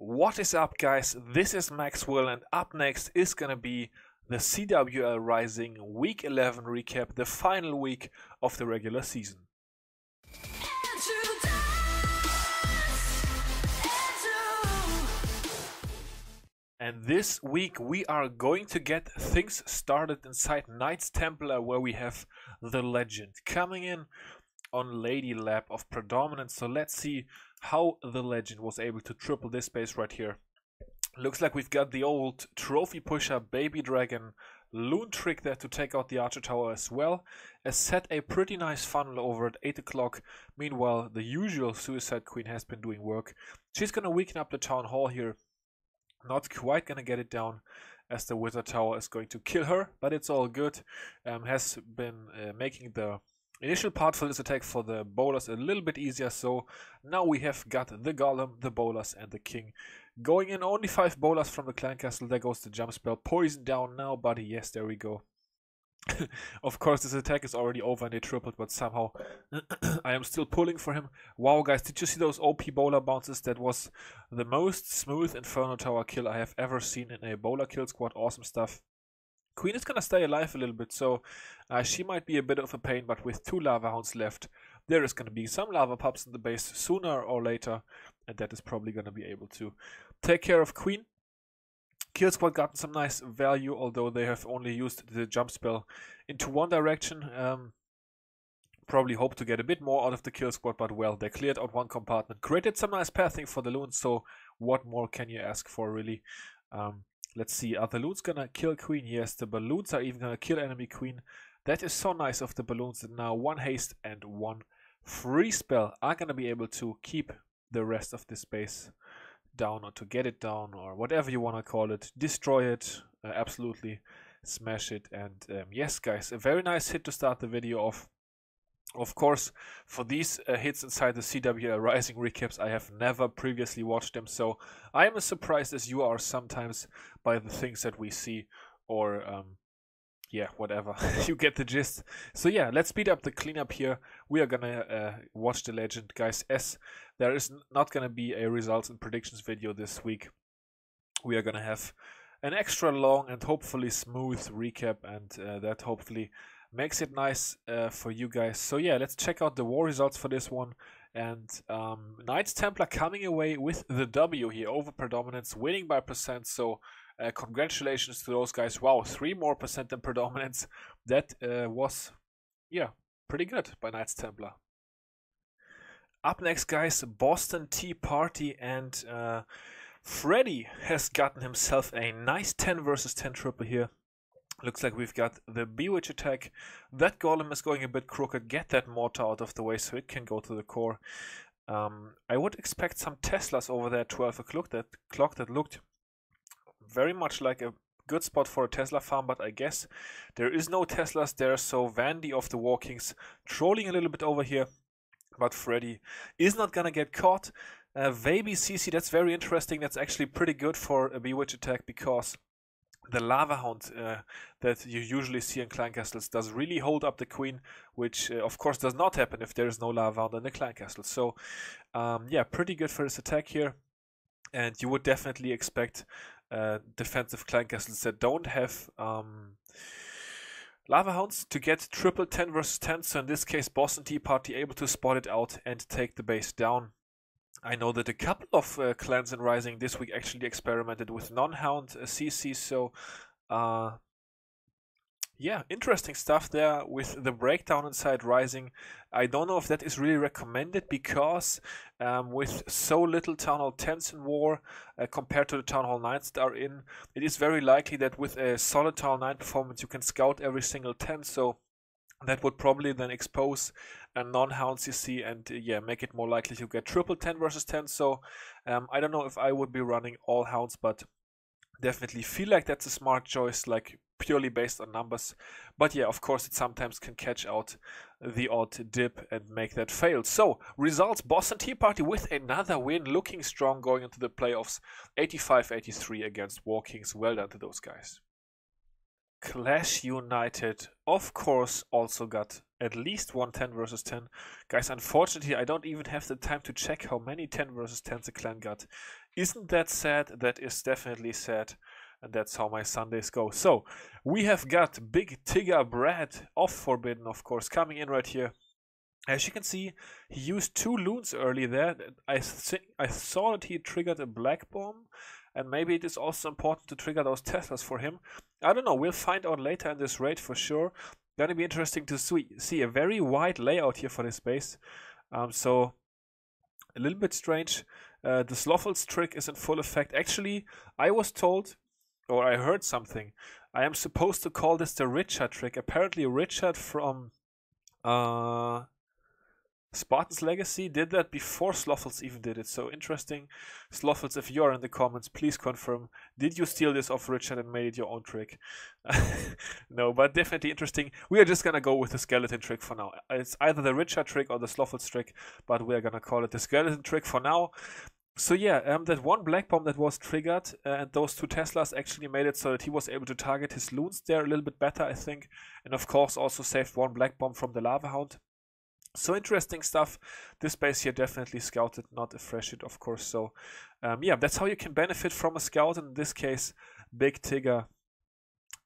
What is up, guys? This is Maxwell, and up next is gonna be the CWL Rising Week 11 recap, the final week of the regular season. And this week we are going to get things started inside Knights Templar, where we have the Legend coming in on Lady Lab of Predominance. So let's see how the Legend was able to triple this base right here. Looks like we've got the old Trophy Pusher Baby Dragon Loon Trick there to take out the Archer Tower as well, as set a pretty nice funnel over at 8 o'clock. Meanwhile, the usual Suicide Queen has been doing work. She's gonna weaken up the Town Hall here. Not quite gonna get it down, as the Wizard Tower is going to kill her, but it's all good. Has been making the initial part for this attack for the bowlers a little bit easier, so now we have got the Golem, the bowlers, and the King going in. Only 5 bowlers from the Clan Castle. There goes the jump spell. Poison down now, buddy. Yes, there we go. Of course, this attack is already over and they tripled, but somehow I am still pulling for him. Wow, guys, did you see those OP bowler bounces? That was the most smooth Inferno Tower kill I have ever seen in a bowler kill squad. Awesome stuff. Queen is gonna stay alive a little bit, so she might be a bit of a pain, but with 2 Lava Hounds left, there is gonna be some Lava Pups in the base sooner or later, and that is probably gonna be able to take care of Queen. Kill Squad gotten some nice value, although they have only used the jump spell into one direction. Probably hope to get a bit more out of the Kill Squad, but well, they cleared out one compartment, created some nice pathing for the loons, so what more can you ask for, really? Let's see, are the loons gonna kill Queen? Yes, the balloons are even gonna kill enemy Queen. That is so nice of the balloons that now 1 haste and 1 free spell are gonna be able to keep the rest of this base down, or to get it down, or whatever you want to call it. Destroy it, absolutely smash it. And yes, guys, a very nice hit to start the video off. Of course, for these hits inside the CWL Rising recaps, I have never previously watched them, so I am as surprised as you are sometimes by the things that we see, or yeah, whatever. You get the gist. So yeah, let's speed up the cleanup here. We are gonna watch the Legend, guys, as there is not gonna be a results and predictions video this week. We are gonna have an extra long and hopefully smooth recap, and that hopefully makes it nice for you guys. So yeah, let's check out the war results for this one. And Knights Templar coming away with the W here over Predominance, winning by percent. So congratulations to those guys. Wow, 3% more than Predominance. That was, yeah, pretty good by Knights Templar. Up next, guys, Boston Tea Party, and Freddy has gotten himself a nice 10 versus 10 triple here. Looks like we've got the Bewitch attack. That Golem is going a bit crooked. Get that mortar out of the way so it can go to the core. I would expect some Teslas over there at 12 o'clock. That clock that looked very much like a good spot for a Tesla farm, but I guess there is no Teslas there, so Vandy of the Walkings trolling a little bit over here, but Freddy is not gonna get caught. Baby CC, that's very interesting. That's actually pretty good for a Bewitch attack, because the Lava Hound that you usually see in Clan Castles does really hold up the Queen, which of course does not happen if there is no Lava Hound in the Clan Castle. So yeah, pretty good for this attack here, and you would definitely expect defensive Clan Castles that don't have Lava Hounds to get triple 10 versus 10. So in this case, Boston Tea Party able to spot it out and take the base down. I know that a couple of clans in Rising this week actually experimented with non-hound CC, so yeah, interesting stuff there with the breakdown inside Rising. I don't know if that is really recommended, because with so little Town Hall 10s in war compared to the Town Hall 9s that are in, it is very likely that with a solid Town Hall 9 performance you can scout every single 10, so that would probably then expose a non-hound CC and yeah, make it more likely to get triple 10 versus 10. So I don't know if I would be running all hounds, but definitely feel like that's a smart choice, like purely based on numbers. But yeah, of course it sometimes can catch out the odd dip and make that fail. So results, Boston Tea Party with another win, looking strong going into the playoffs. 85-83 against Walkings. Well done to those guys. Clash United, of course, also got at least one 10 versus 10. Guys, unfortunately, I don't even have the time to check how many 10 versus 10s the clan got. Isn't that sad? That is definitely sad. And that's how my Sundays go. So, we have got Big Tigger Brad of Forbidden, of course, coming in right here. As you can see, he used 2 loons early there. I saw that he triggered a Black Bomb, and maybe it is also important to trigger those Teslas for him. I don't know, we'll find out later in this raid for sure. Gonna be interesting to see a very wide layout here for this base. So, a little bit strange. The Sloffels trick is in full effect. Actually, I was told, or I heard something, I am supposed to call this the Richard trick. Apparently Richard from Spartan's Legacy did that before Sloffels even did it. So interesting. Sloffels, if you are in the comments, please confirm. Did you steal this off Richard and made it your own trick? No, but definitely interesting. We are just gonna go with the skeleton trick for now. It's either the Richard trick or the Sloffels trick, but we are gonna call it the skeleton trick for now. So yeah, that one Black Bomb that was triggered and those 2 Teslas actually made it so that he was able to target his loons there a little bit better, I think. And of course also saved 1 Black Bomb from the Lava Hound. So interesting stuff. This base here definitely scouted, not a fresh hit, of course. So yeah, that's how you can benefit from a scout. In this case, Big Tigger,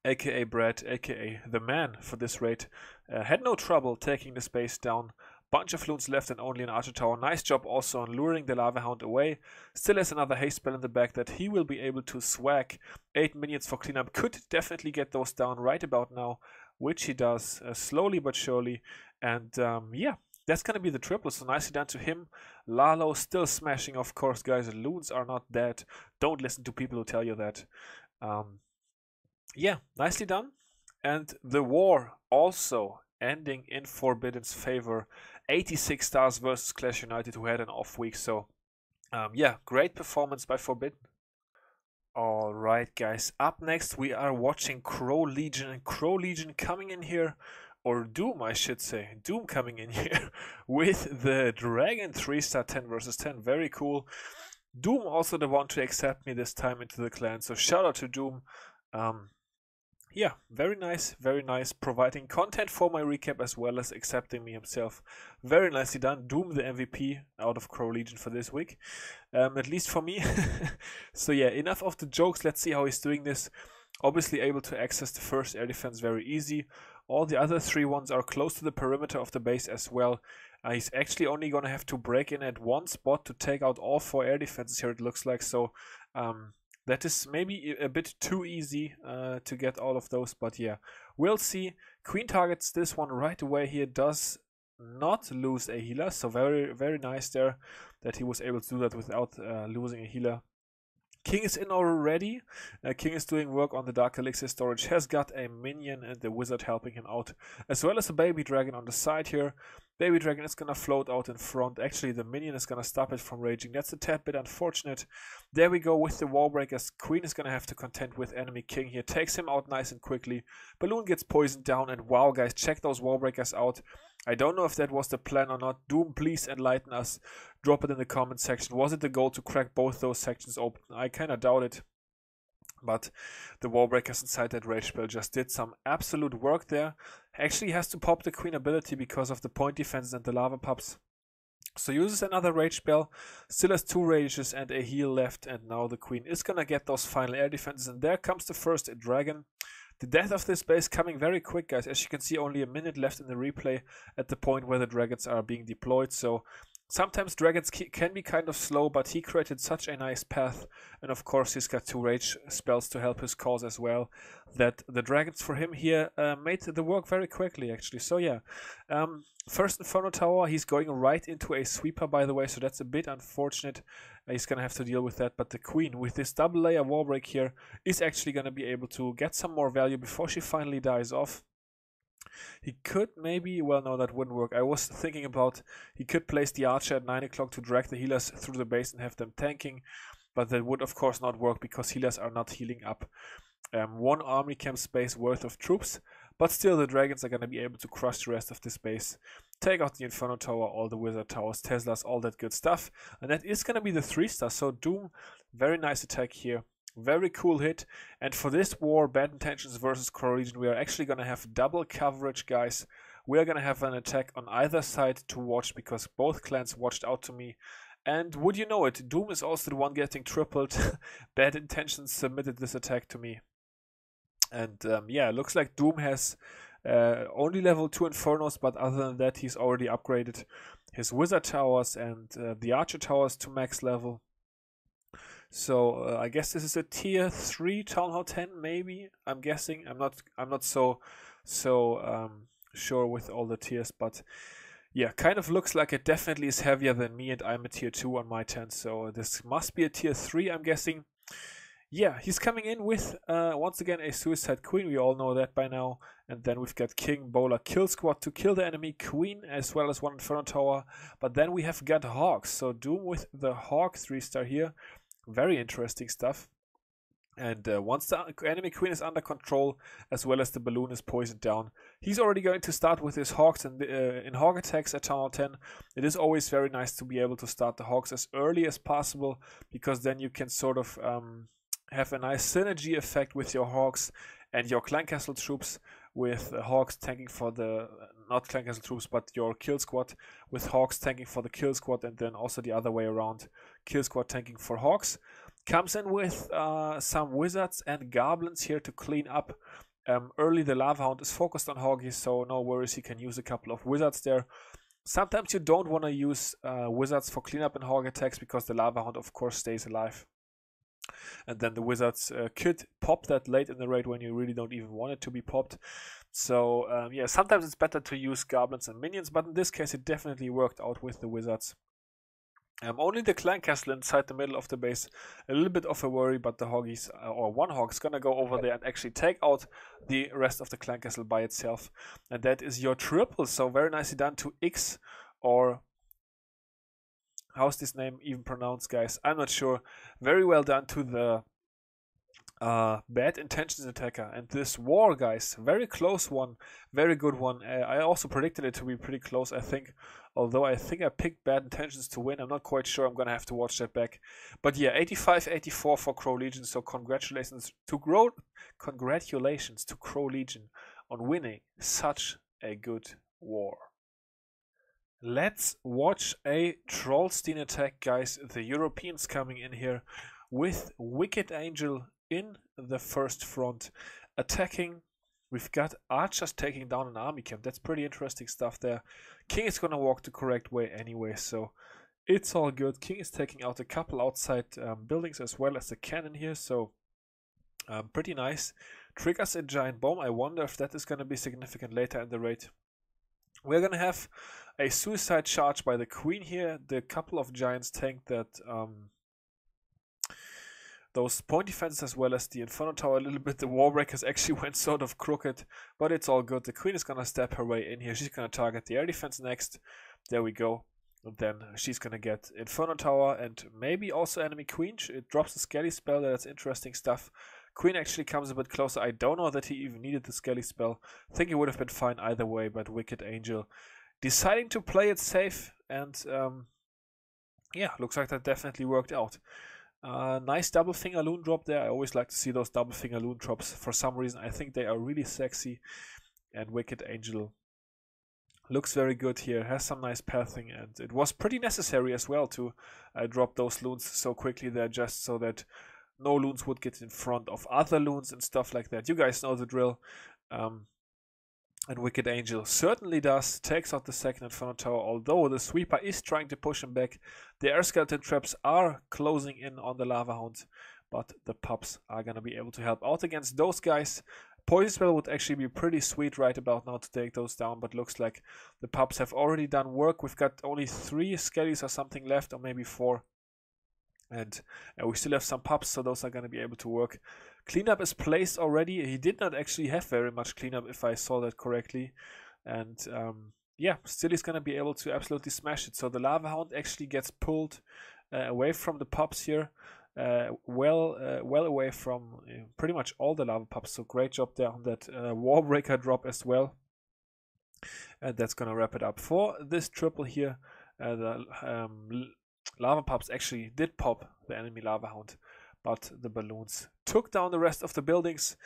aka Brad, aka the man for this raid, had no trouble taking this base down. Bunch of loons left and only an archer tower. Nice job also on luring the Lava Hound away. Still has another haste spell in the back that he will be able to swag. 8 minions for cleanup. Could definitely get those down right about now, which he does slowly but surely. And yeah, that's going to be the triple. So nicely done to him. Lalo still smashing, of course, guys. Loons are not dead. Don't listen to people who tell you that. Yeah, nicely done. And the war also ending in Forbidden's favor. 86 stars versus Clash United, who had an off week. So yeah, great performance by Forbidden. Alright guys, up next we are watching Crow Legion, and Crow Legion coming in here, or Doom I should say, Doom coming in here with the Dragon 3-star 10 versus 10, very cool. Doom also the one to accept me this time into the clan, so shout out to Doom. Yeah, very nice, providing content for my recap as well as accepting me himself. Very nicely done. Doom the MVP out of Crow Legion for this week, at least for me. So yeah, enough of the jokes, let's see how he's doing this. Obviously able to access the first air defense very easy. All the other 3 ones are close to the perimeter of the base as well. He's actually only going to have to break in at 1 spot to take out all 4 air defenses here, it looks like. So that is maybe a bit too easy to get all of those, but yeah, we'll see. Queen targets this one right away here, does not lose a healer, so very nice there that he was able to do that without losing a healer. King is in already. King is doing work on the Dark Elixir storage, has got a minion and the wizard helping him out, as well as a baby dragon on the side here. Baby dragon is gonna float out in front. Actually, the minion is gonna stop it from raging. That's a tad bit unfortunate. There we go with the wall breakers. Queen is gonna have to contend with enemy king here. Takes him out nice and quickly. Balloon gets poisoned down, and wow, guys, check those wall breakers out. I don't know if that was the plan or not. Doom, please enlighten us. Drop it in the comment section. Was it the goal to crack both those sections open? I kinda doubt it. But the wall breakers inside that rage spell just did some absolute work there. Actually has to pop the queen ability because of the point defense and the lava pups. So uses another rage spell, still has 2 rages and a heal left, and now the queen is gonna get those final air defenses, and there comes the first dragon. The death of this base coming very quick, guys. As you can see, only a minute left in the replay at the point where the dragons are being deployed. So sometimes dragons can be kind of slow, but he created such a nice path. And of course, he's got 2 rage spells to help his cause as well, that the dragons for him here made the work very quickly, actually. So yeah, first Inferno Tower, he's going right into a sweeper, by the way, so that's a bit unfortunate. He's going to have to deal with that, but the queen, with this double layer wall break here, is actually going to be able to get some more value before she finally dies off. He could maybe, well no, that wouldn't work. I was thinking about, he could place the archer at 9 o'clock to drag the healers through the base and have them tanking, but that would of course not work because healers are not healing up 1 army camp space worth of troops. But still, the dragons are going to be able to crush the rest of this base, take out the Inferno Tower, all the Wizard Towers, Teslas, all that good stuff. And that is going to be the 3-star. So Doom, very nice attack here. Very cool hit. And for this war, Bad Intentions versus Crow Legion, we are actually going to have double coverage, guys. We are going to have an attack on either side to watch because both clans watched out to me. And would you know it, Doom is also the one getting tripled. Bad Intentions submitted this attack to me. And yeah, looks like Doom has only level 2 Infernos, but other than that, he's already upgraded his Wizard Towers and the Archer Towers to max level. So I guess this is a tier 3 Town Hall 10, maybe. I'm guessing. I'm not so sure with all the tiers, but yeah, kind of looks like it definitely is heavier than me, and I'm a tier 2 on my 10, so this must be a tier 3, I'm guessing. Yeah, he's coming in with, once again, a Suicide Queen. We all know that by now. And then we've got King Bowler Kill Squad to kill the enemy Queen, as well as one Inferno Tower. But then we have got Hawks. So Doom with the Hawk 3-star here. Very interesting stuff. And once the enemy Queen is under control, as well as the balloon is poisoned down, he's already going to start with his Hawks and in Hawk attacks at Town Hall 10. It is always very nice to be able to start the Hawks as early as possible, because then you can sort of have a nice synergy effect with your Hawks and your Clan Castle troops, with Hawks tanking for the, not Clan Castle troops, but your Kill Squad, with Hawks tanking for the Kill Squad, and then also the other way around, Kill Squad tanking for Hawks. Comes in with some Wizards and Goblins here to clean up. Early the Lava Hound is focused on Hoggies, so no worries, he can use a couple of Wizards there. Sometimes you don't want to use Wizards for cleanup and Hog attacks, because the Lava Hound of course stays alive. And then the Wizards could pop that late in the raid when you really don't even want it to be popped. So yeah, sometimes it's better to use Goblins and Minions, but in this case it definitely worked out with the Wizards. Only the Clan Castle inside the middle of the base, a little bit of a worry, but the Hoggies, or one Hog, is gonna go over there and actually take out the rest of the Clan Castle by itself. And that is your triple, so very nicely done to X, or how's this name even pronounced, guys? I'm not sure. Very well done to the Bad Intentions attacker. And this war, guys, very close one, very good one. I also predicted it to be pretty close, I think. Although I think I picked Bad Intentions to win. I'm not quite sure. I'm going to have to watch that back. But yeah, 85-84 for Crow Legion. So congratulations to Crow Legion on winning such a good war. Let's watch a Trollstein attack, guys. The Europeans coming in here with Wicked Angel in the first front, attacking. We've got archers taking down an army camp. That's pretty interesting stuff there. King is gonna walk the correct way anyway, so it's all good. King is taking out a couple outside buildings as well as the cannon here, so pretty nice. Triggers a giant bomb. I wonder if that is gonna be significant later in the raid. We're gonna have a suicide charge by the Queen here. The couple of giants tanked that those point defenses as well as the Inferno Tower a little bit. The Warbreakers actually went sort of crooked, but it's all good. The Queen is gonna step her way in here. She's gonna target the air defense next. There we go. And then she's gonna get Inferno Tower and maybe also enemy Queen. It drops the Skelly spell. That's interesting stuff. Queen actually comes a bit closer. I don't know that he even needed the Skelly spell. I think it would have been fine either way, but Wicked Angel deciding to play it safe, and yeah, looks like that definitely worked out. Nice double finger loon drop there. I always like to see those double finger loon drops for some reason. I think they are really sexy, and Wicked Angel looks very good here, has some nice pathing, and it was pretty necessary as well to drop those loons so quickly there, just so that no loons would get in front of other loons and stuff like that. You guys know the drill. And Wicked Angel certainly does, takes out the second Inferno Tower, although the Sweeper is trying to push him back. The Air Skeleton traps are closing in on the Lava Hound, but the pups are going to be able to help out against those guys. Poison Spell would actually be pretty sweet right about now to take those down, but looks like the pups have already done work. We've got only 3 Skellies or something left, or maybe 4. And we still have some pups, so those are going to be able to work. Cleanup is placed already. He did not actually have very much cleanup, if I saw that correctly. And yeah, still he's going to be able to absolutely smash it. So the Lava Hound actually gets pulled away from the pups here. Well away from pretty much all the Lava Pups. So great job there on that Warbreaker drop as well. And that's going to wrap it up for this triple here. The Lava Pups actually did pop the enemy Lava Hound, but the balloons took down the rest of the buildings.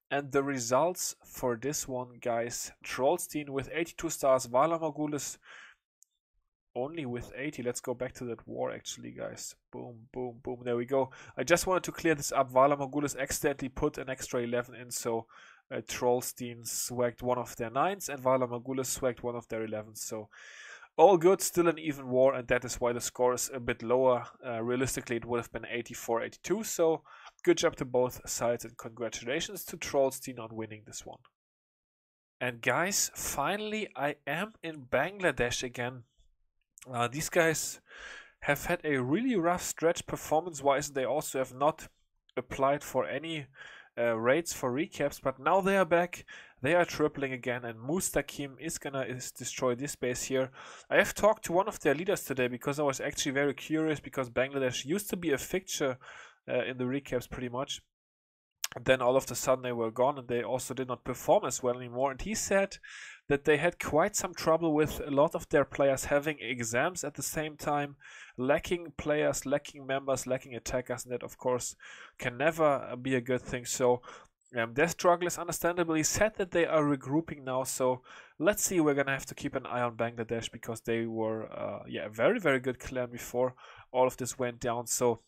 And the results for this one, guys: Trollstein with 82 stars, Valar Morghulis only with 80. Let's go back to that war actually, guys. Boom, boom, boom. There we go. I just wanted to clear this up. Valar Morghulis accidentally put an extra 11 in, so Trollstein swagged one of their 9s and Valar Morghulis swagged one of their 11s. So all good, still an even war, and that is why the score is a bit lower. Realistically, it would have been 84-82, so good job to both sides, and congratulations to Trollstein on winning this one. And guys, finally I am in Bangladesh again. These guys have had a really rough stretch performance-wise. They also have not applied for any raids for recaps, but now they are back. They are tripling again, and Mustaqim is gonna destroy this base here. I have talked to one of their leaders today because I was actually very curious, because Bangladesh used to be a fixture in the recaps pretty much. And then all of a sudden they were gone, and they also did not perform as well anymore. And he said that they had quite some trouble with a lot of their players having exams at the same time, lacking players, lacking members, lacking attackers, and that of course can never be a good thing. So their struggle is understandable. He said that they are regrouping now, so let's see. We're gonna have to keep an eye on Bangladesh, because they were a very, very good clan before all of this went down. So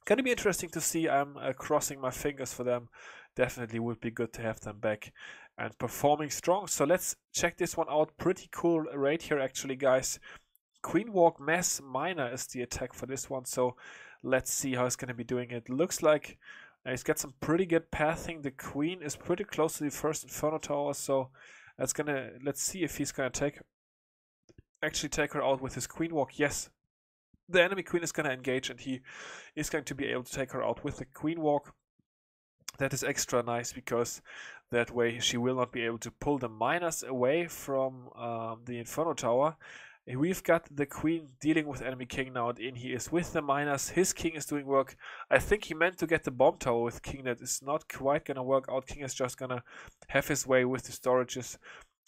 gonna be interesting to see. I'm crossing my fingers for them. Definitely would be good to have them back and performing strong. So let's check this one out. Pretty cool raid here actually, guys. Queen Walk Mass Miner is the attack for this one. So let's see how he's gonna be doing it. Looks like he's got some pretty good pathing. The queen is pretty close to the first Inferno Tower, so let's see if he's gonna actually take her out with his Queen Walk. Yes. The enemy queen is going to engage, and he is going to be able to take her out with the Queen Walk. That is extra nice, because that way she will not be able to pull the miners away from the Inferno Tower. We've got the queen dealing with enemy king now, and in he is with the miners. His king is doing work. I think he meant to get the bomb tower with king. That is not quite going to work out. King is just going to have his way with the storages.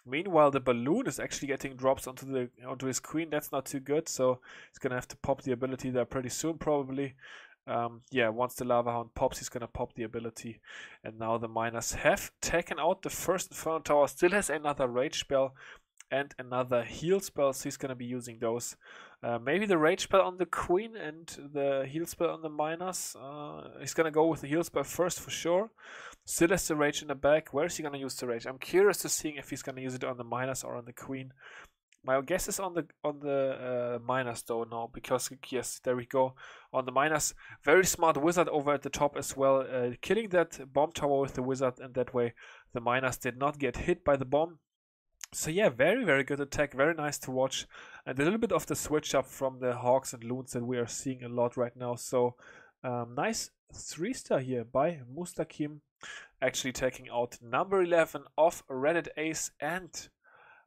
Meanwhile, the balloon is actually getting drops onto his queen. That's not too good, so he's gonna have to pop the ability there pretty soon, probably. Once the Lava Hound pops, he's gonna pop the ability. And now the miners have taken out the first Inferno Tower. Still has another Rage spell and another heal spell, so he's gonna be using those. Maybe the Rage spell on the queen and the heal spell on the miners. He's gonna go with the heal spell first for sure. Still has the Rage in the back. Where is he gonna use the Rage? I'm curious to see if he's gonna use it on the miners or on the queen. My guess is on the miners though now, because yes, there we go. On the miners, very smart wizard over at the top as well, killing that bomb tower with the wizard, and that way the miners did not get hit by the bomb. So yeah, very, very good attack, very nice to watch, and a little bit of the switch up from the Hawks and Loons that we are seeing a lot right now. So nice 3-star here by Mustaqim, actually taking out number 11 of Reddit Ace and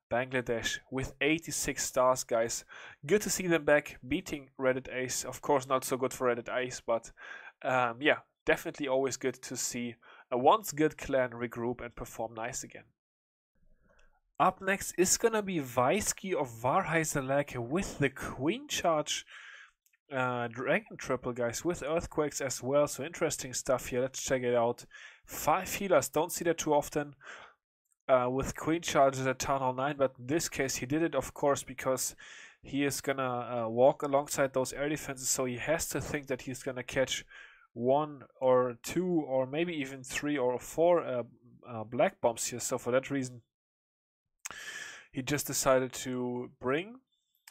Bangladesh with 86 stars, guys. Good to see them back, beating Reddit Ace. Of course, not so good for Reddit Ace, but yeah, definitely always good to see a once good clan regroup and perform nice again. Up next is gonna be Vaisky of Varhaisalak with the Queen Charge Dragon Triple, guys, with Earthquakes as well. So interesting stuff here. Let's check it out. 5 healers, don't see that too often. With Queen Charges at Town Hall 9, but in this case he did it, of course, because he is gonna walk alongside those air defenses, so he has to think that he's gonna catch 1 or 2 or maybe even 3 or 4 black bombs here. So for that reason, he just decided to bring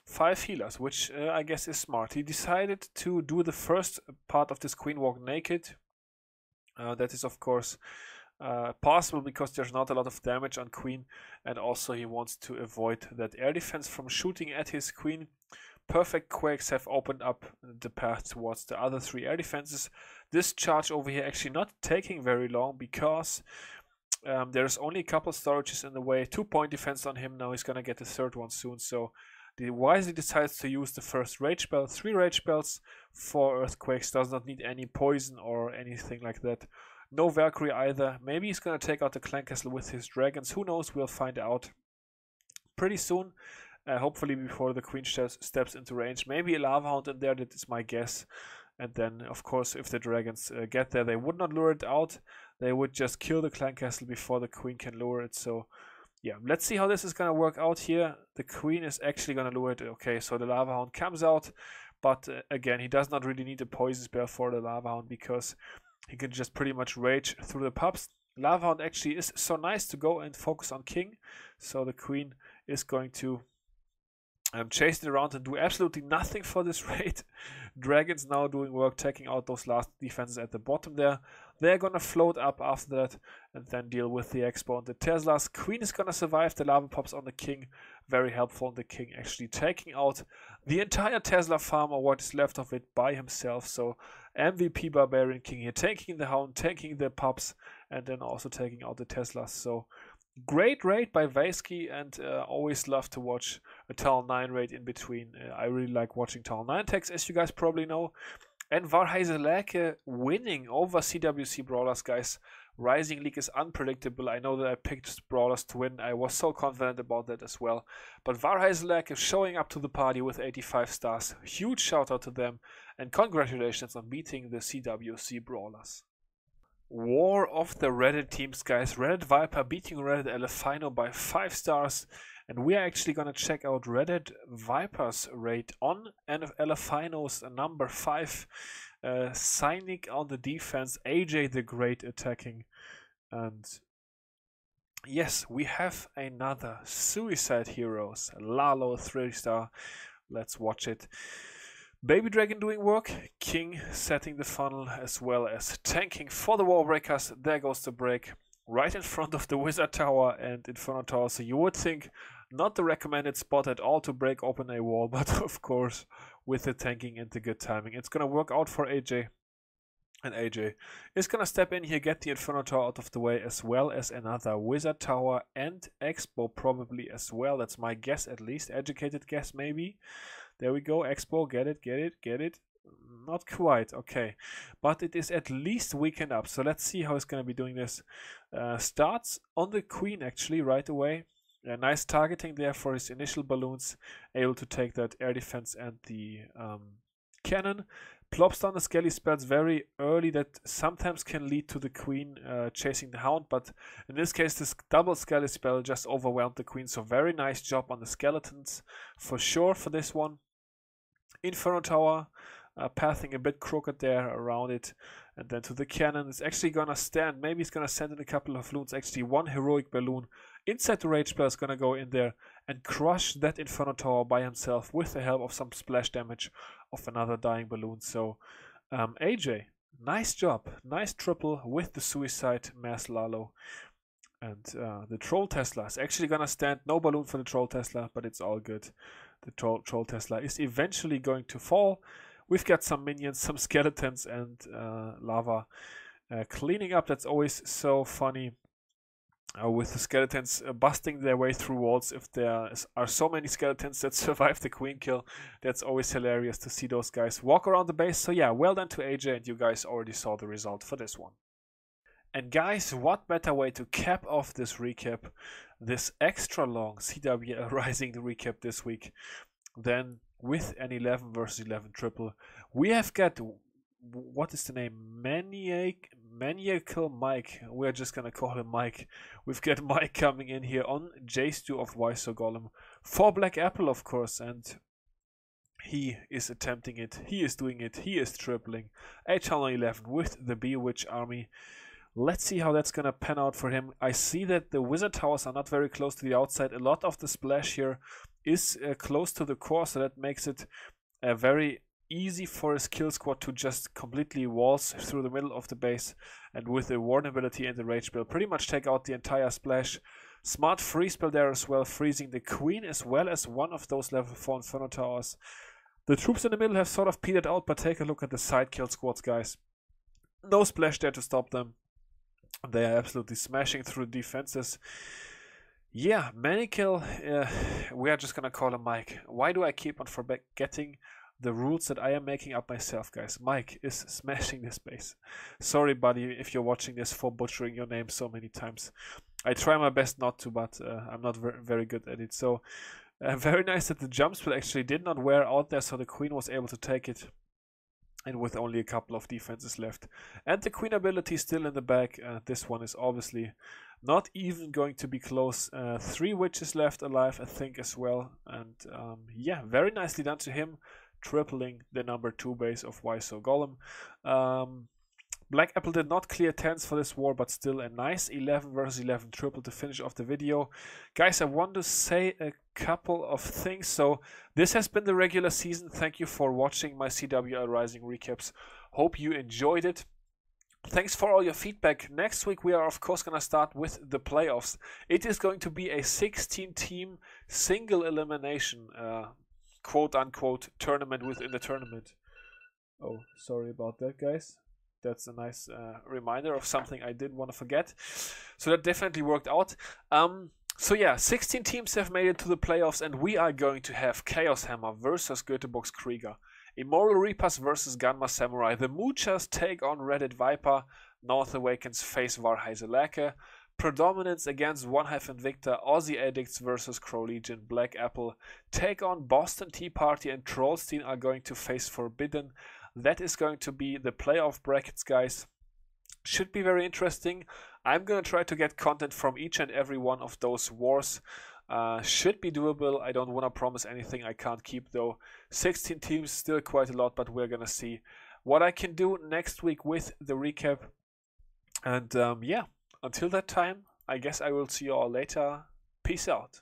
5 healers, which I guess is smart. He decided to do the first part of this Queen Walk naked. That is, of course, possible because there's not a lot of damage on Queen, and also he wants to avoid that air defense from shooting at his Queen. Perfect Quakes have opened up the path towards the other 3 air defenses. This charge over here actually not taking very long, because there's only a couple storages in the way. 2-point defense on him. Now he's gonna get the 3rd one soon, so he wisely decides to use the first Rage spell. 3 Rage spells, 4 Earthquakes. Does not need any poison or anything like that. No Valkyrie either. Maybe he's gonna take out the Clan Castle with his dragons. Who knows? We'll find out pretty soon. Hopefully before the Queen steps into range. Maybe a Lava Hound in there, that is my guess. And then, of course, if the dragons get there, they would not lure it out. They would just kill the Clan Castle before the Queen can lure it. So yeah, let's see how this is gonna work out here. The queen is actually gonna lure it. Okay, so the lava hound comes out, but again, he does not really need a poison spell for the lava hound because he can just pretty much rage through the pups. Lava hound actually is so nice to go and focus on king, so the queen is going to chase it around and do absolutely nothing for this raid. Dragons now doing work, taking out those last defenses at the bottom there. They're gonna float up after that and then deal with the Expo and the Teslas. Queen is gonna survive the lava pops on the king. Very helpful on the king, actually taking out the entire Tesla farm or what is left of it by himself. So MVP Barbarian King here, taking the hound, taking the pups, and then also taking out the Teslas. So great raid by Vaisky, and always love to watch a Tal 9 raid in between. I really like watching Tal 9 tags, as you guys probably know. And Varheiselake winning over CWC Brawlers, guys. Rising League is unpredictable. I know that I picked Brawlers to win. I was so confident about that as well. But Varheiselake is showing up to the party with 85 stars. Huge shout out to them. And congratulations on beating the CWC Brawlers. War of the Reddit teams, guys. Reddit Viper beating Reddit Elefino by 5 stars. And we are actually going to check out Reddit Viper's raid on Elefino's number 5. Cynic on the defense, AJ the Great attacking. And yes, we have another Suicide Heroes. Lalo 3-star. Let's watch it. Baby Dragon doing work, King setting the funnel as well as tanking for the wall breakers. There goes the break right in front of the Wizard Tower and Inferno Tower. So you would think not the recommended spot at all to break open a wall, but of course with the tanking and the good timing, it's gonna work out for AJ. And AJ is gonna step in here, get the Inferno Tower out of the way, as well as another Wizard Tower and Expo probably as well. That's my guess, at least educated guess maybe. There we go, Expo, get it, get it, get it. Not quite, okay. But it is at least weakened up, so let's see how he's going to be doing this. Starts on the Queen actually right away. Nice targeting there for his initial balloons. Able to take that air defense and the cannon. Plops down the Skelly spells very early that sometimes can lead to the Queen chasing the Hound, but in this case this double Skelly spell just overwhelmed the Queen, so very nice job on the skeletons for sure for this one. Inferno Tower, pathing a bit crooked there around it, and then to the cannon. It's actually gonna stand, maybe he's gonna send in a couple of balloons, actually one heroic balloon inside the rage spell is gonna go in there and crush that Inferno Tower by himself with the help of some splash damage of another dying balloon. So AJ, nice job, nice triple with the Suicide Mass Lalo. And the Troll Tesla is actually gonna stand, no balloon for the Troll Tesla, but it's all good. The Troll Tesla is eventually going to fall. We've got some minions, some skeletons, and lava cleaning up. That's always so funny with the skeletons busting their way through walls. If there are so many skeletons that survive the Queen kill, that's always hilarious to see those guys walk around the base. So yeah, well done to AJ, and you guys already saw the result for this one. And guys, what better way to cap off this recap, this extra long CWL Rising recap this week, than with an 11 versus 11 triple. We have got, what is the name, Maniacal Mike. We're just gonna call him Mike. We've got Mike coming in here on J-Stu of Weiso Golem for Black Apple, of course, and he is attempting it, he is doing it, he is tripling a channel 11 with the Bewitch army. Let's see how that's gonna pan out for him. I see that the Wizard Towers are not very close to the outside. A lot of the splash here is close to the core, so that makes it very easy for his kill squad to just completely waltz through the middle of the base, and with the Warden ability and the Rage spell pretty much take out the entire splash. Smart freeze spell there as well, freezing the Queen as well as one of those level 4 Inferno Towers. The troops in the middle have sort of petered out, but take a look at the side kill squads, guys. No splash there to stop them. They are absolutely smashing through defenses. Yeah, Manikill, we are just gonna call him Mike. Why do I keep on forgetting the rules that I am making up myself, guys? Mike is smashing this base. Sorry, buddy, if you're watching this, for butchering your name so many times. I try my best not to, but I'm not very good at it. So, very nice that the jump spell actually did not wear out there, so the Queen was able to take it. And with only a couple of defenses left. And the Queen ability still in the back. This one is obviously Not even going to be close. 3 witches left alive, I think, as well. And yeah, very nicely done to him, tripling the number 2 base of Yso Golem. Black Apple did not clear 10s for this war, but still a nice 11 versus 11 triple to finish off the video. Guys, I want to say a couple of things. So this has been the regular season. Thank you for watching my CWL Rising recaps. Hope you enjoyed it. Thanks for all your feedback. Next week we are of course going to start with the playoffs. It is going to be a 16-team single elimination quote-unquote tournament within the tournament. Oh, sorry about that, guys. That's a nice reminder of something I didn't want to forget. So that definitely worked out. So yeah, 16 teams have made it to the playoffs, and we are going to have Chaos Hammer versus Göteborgs Krieger, Immoral Reapers versus Gunma Samurai, the Moochers take on Reddit Viper, North Awakens face Varheiselake, Predominance against One Half Invicta, Aussie Addicts versus Crow Legion, Black Apple take on Boston Tea Party, and Trollstein are going to face Forbidden. That is going to be the playoff brackets, guys. Should be very interesting. I'm going to try to get content from each and every one of those wars. Should be doable. I don't want to promise anything I can't keep, though. 16 teams, still quite a lot, but we're going to see what I can do next week with the recap. And yeah, until that time, I guess I will see you all later. Peace out.